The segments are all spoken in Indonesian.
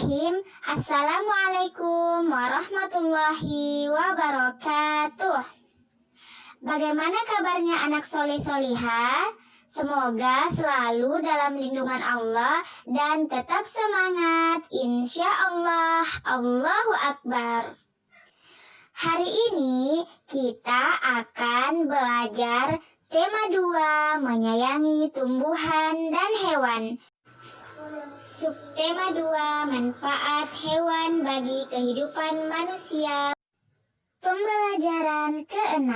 Bismillahirrahmanirrahim. Assalamualaikum warahmatullahi wabarakatuh. Bagaimana kabarnya anak soleh-solihah? Semoga selalu dalam lindungan Allah dan tetap semangat. Insya Allah. Allahu Akbar. Hari ini kita akan belajar tema 2, menyayangi tumbuhan dan hewan. Subtema 2, manfaat hewan bagi kehidupan manusia. Pembelajaran ke-6.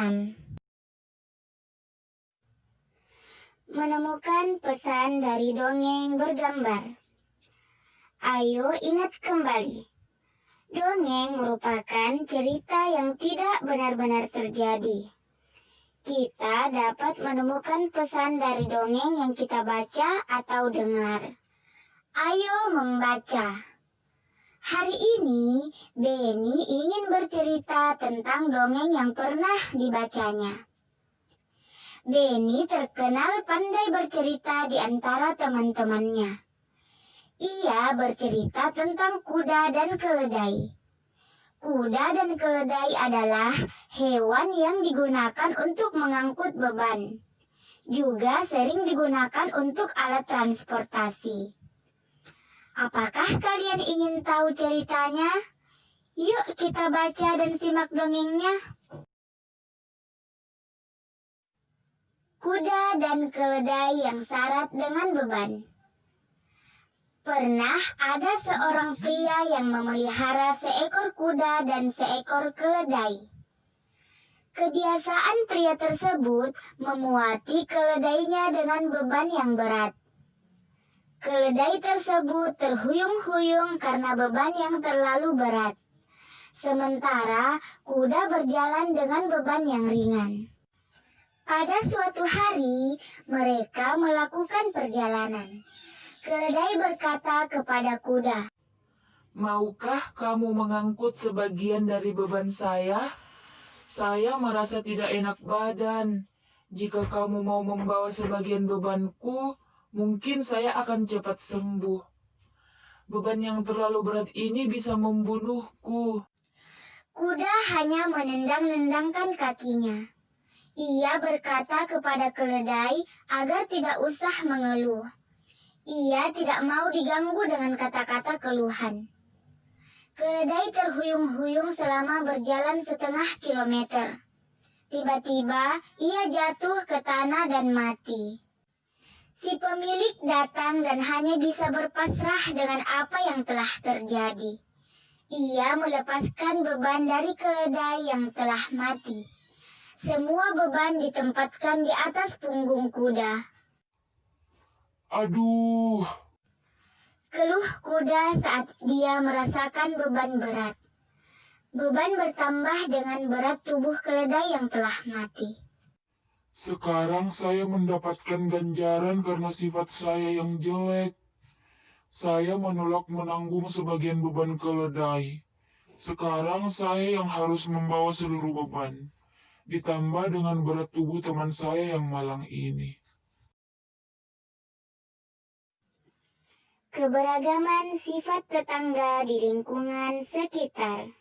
Menemukan pesan dari dongeng bergambar. Ayo ingat kembali. Dongeng merupakan cerita yang tidak benar-benar terjadi. Kita dapat menemukan pesan dari dongeng yang kita baca atau dengar. Ayo membaca. Hari ini, Beni ingin bercerita tentang dongeng yang pernah dibacanya. Beni terkenal pandai bercerita di antara teman-temannya. Ia bercerita tentang kuda dan keledai. Kuda dan keledai adalah hewan yang digunakan untuk mengangkut beban. Juga sering digunakan untuk alat transportasi. Apakah kalian ingin tahu ceritanya? Yuk kita baca dan simak dongengnya. Kuda dan keledai yang syarat dengan beban. Pernah ada seorang pria yang memelihara seekor kuda dan seekor keledai. Kebiasaan pria tersebut memuati keledainya dengan beban yang berat. Keledai tersebut terhuyung-huyung karena beban yang terlalu berat. Sementara kuda berjalan dengan beban yang ringan. Pada suatu hari, mereka melakukan perjalanan. Keledai berkata kepada kuda, "Maukah kamu mengangkut sebagian dari beban saya? Saya merasa tidak enak badan. Jika kamu mau membawa sebagian bebanku, mungkin saya akan cepat sembuh. Beban yang terlalu berat ini bisa membunuhku." Kuda hanya menendang-nendangkan kakinya. Ia berkata kepada keledai agar tidak usah mengeluh. Ia tidak mau diganggu dengan kata-kata keluhan. Keledai terhuyung-huyung selama berjalan setengah kilometer. Tiba-tiba ia jatuh ke tanah dan mati. Si pemilik datang dan hanya bisa berpasrah dengan apa yang telah terjadi. Ia melepaskan beban dari keledai yang telah mati. Semua beban ditempatkan di atas punggung kuda. "Aduh," keluh kuda saat dia merasakan beban berat. Beban bertambah dengan berat tubuh keledai yang telah mati. "Sekarang saya mendapatkan ganjaran karena sifat saya yang jelek. Saya menolak menanggung sebagian beban keledai. Sekarang saya yang harus membawa seluruh beban. Ditambah dengan berat tubuh teman saya yang malang ini." Keberagaman sifat tetangga di lingkungan sekitar.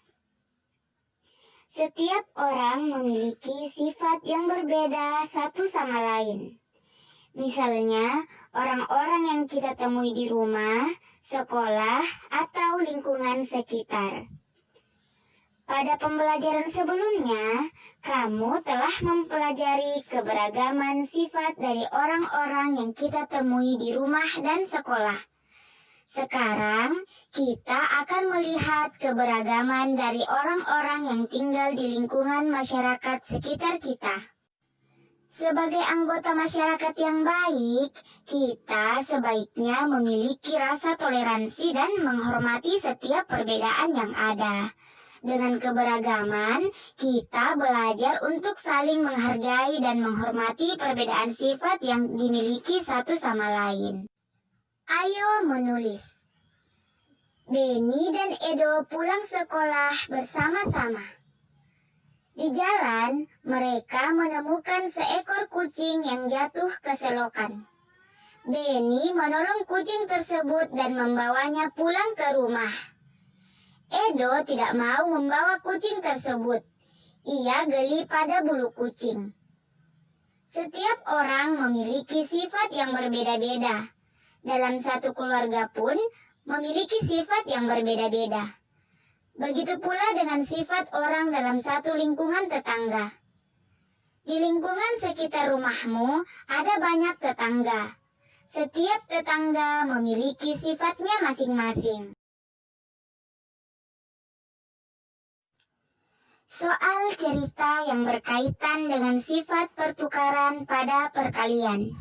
Setiap orang memiliki sifat yang berbeda satu sama lain. Misalnya, orang-orang yang kita temui di rumah, sekolah, atau lingkungan sekitar. Pada pembelajaran sebelumnya, kamu telah mempelajari keberagaman sifat dari orang-orang yang kita temui di rumah dan sekolah. Sekarang, kita akan melihat keberagaman dari orang-orang yang tinggal di lingkungan masyarakat sekitar kita. Sebagai anggota masyarakat yang baik, kita sebaiknya memiliki rasa toleransi dan menghormati setiap perbedaan yang ada. Dengan keberagaman, kita belajar untuk saling menghargai dan menghormati perbedaan sifat yang dimiliki satu sama lain. Ayo menulis. Beni dan Edo pulang sekolah bersama-sama. Di jalan, mereka menemukan seekor kucing yang jatuh ke selokan. Benny menolong kucing tersebut dan membawanya pulang ke rumah. Edo tidak mau membawa kucing tersebut. Ia geli pada bulu kucing. Setiap orang memiliki sifat yang berbeda-beda. Dalam satu keluarga pun memiliki sifat yang berbeda-beda. Begitu pula dengan sifat orang dalam satu lingkungan tetangga. Di lingkungan sekitar rumahmu ada banyak tetangga. Setiap tetangga memiliki sifatnya masing-masing. Soal cerita yang berkaitan dengan sifat pertukaran pada perkalian.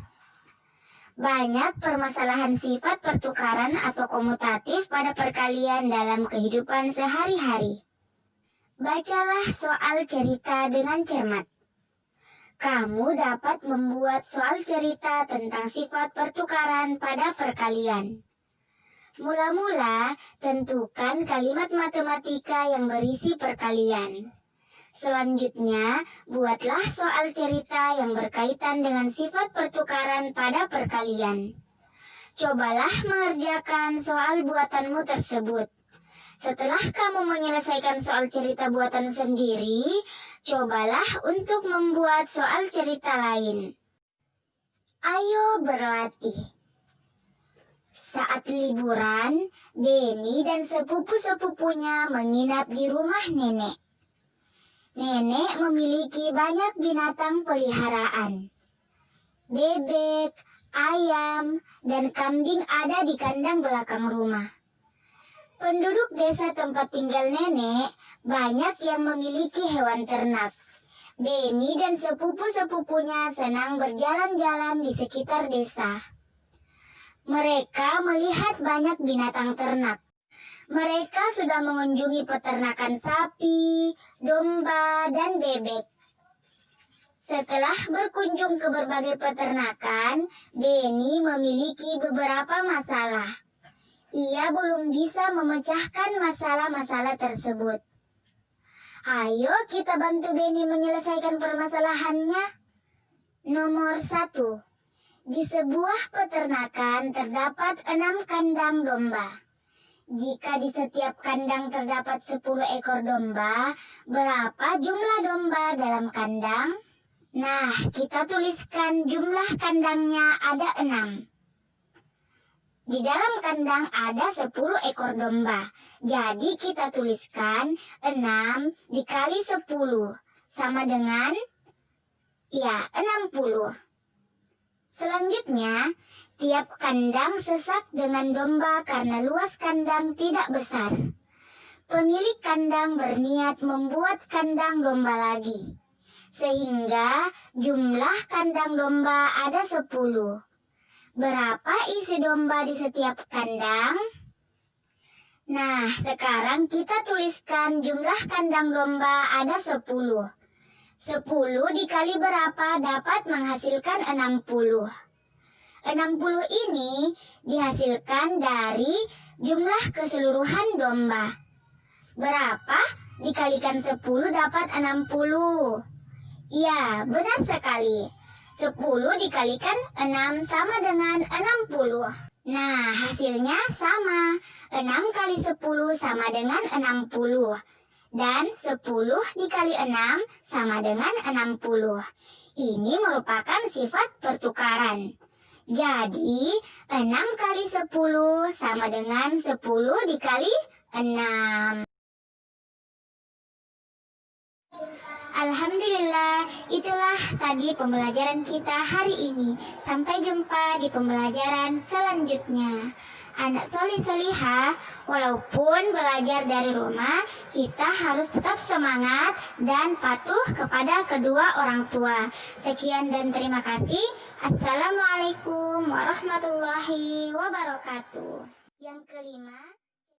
Banyak permasalahan sifat pertukaran atau komutatif pada perkalian dalam kehidupan sehari-hari. Bacalah soal cerita dengan cermat. Kamu dapat membuat soal cerita tentang sifat pertukaran pada perkalian. Mula-mula, tentukan kalimat matematika yang berisi perkalian. Selanjutnya, buatlah soal cerita yang berkaitan dengan sifat pertukaran pada perkalian. Cobalah mengerjakan soal buatanmu tersebut. Setelah kamu menyelesaikan soal cerita buatan sendiri, cobalah untuk membuat soal cerita lain. Ayo berlatih. Saat liburan, Benny dan sepupu-sepupunya menginap di rumah nenek. Nenek memiliki banyak binatang peliharaan. Bebek, ayam, dan kambing ada di kandang belakang rumah. Penduduk desa tempat tinggal nenek banyak yang memiliki hewan ternak. Benny dan sepupu-sepupunya senang berjalan-jalan di sekitar desa. Mereka melihat banyak binatang ternak. Mereka sudah mengunjungi peternakan sapi, domba, dan bebek. Setelah berkunjung ke berbagai peternakan, Benny memiliki beberapa masalah. Ia belum bisa memecahkan masalah-masalah tersebut. Ayo kita bantu Benny menyelesaikan permasalahannya. Nomor 1. Di sebuah peternakan terdapat 6 kandang domba. Jika di setiap kandang terdapat 10 ekor domba, berapa jumlah domba dalam kandang? Nah, kita tuliskan jumlah kandangnya ada 6. Di dalam kandang ada 10 ekor domba. Jadi kita tuliskan 6 dikali 10 sama dengan 60. Selanjutnya, tiap kandang sesak dengan domba karena luas kandang tidak besar. Pemilik kandang berniat membuat kandang domba lagi. Sehingga jumlah kandang domba ada 10. Berapa isi domba di setiap kandang? Nah, sekarang kita tuliskan jumlah kandang domba ada 10. 10 dikali berapa dapat menghasilkan 60. 60 ini dihasilkan dari jumlah keseluruhan domba. Berapa dikalikan 10 dapat 60? Ya, benar sekali. 10 dikalikan 6 sama dengan 60. Nah, hasilnya sama. 6 kali 10 sama dengan 60. Dan 10 dikali 6 sama dengan 60. Ini merupakan sifat pertukaran. Jadi, 6 kali 10 sama dengan 10 dikali 6. Alhamdulillah, itulah tadi pembelajaran kita hari ini. Sampai jumpa di pembelajaran selanjutnya. Anak solih-solihah, walaupun belajar dari rumah, kita harus tetap semangat dan patuh kepada kedua orang tua. Sekian dan terima kasih. Assalamualaikum warahmatullahi wabarakatuh. Yang kelima,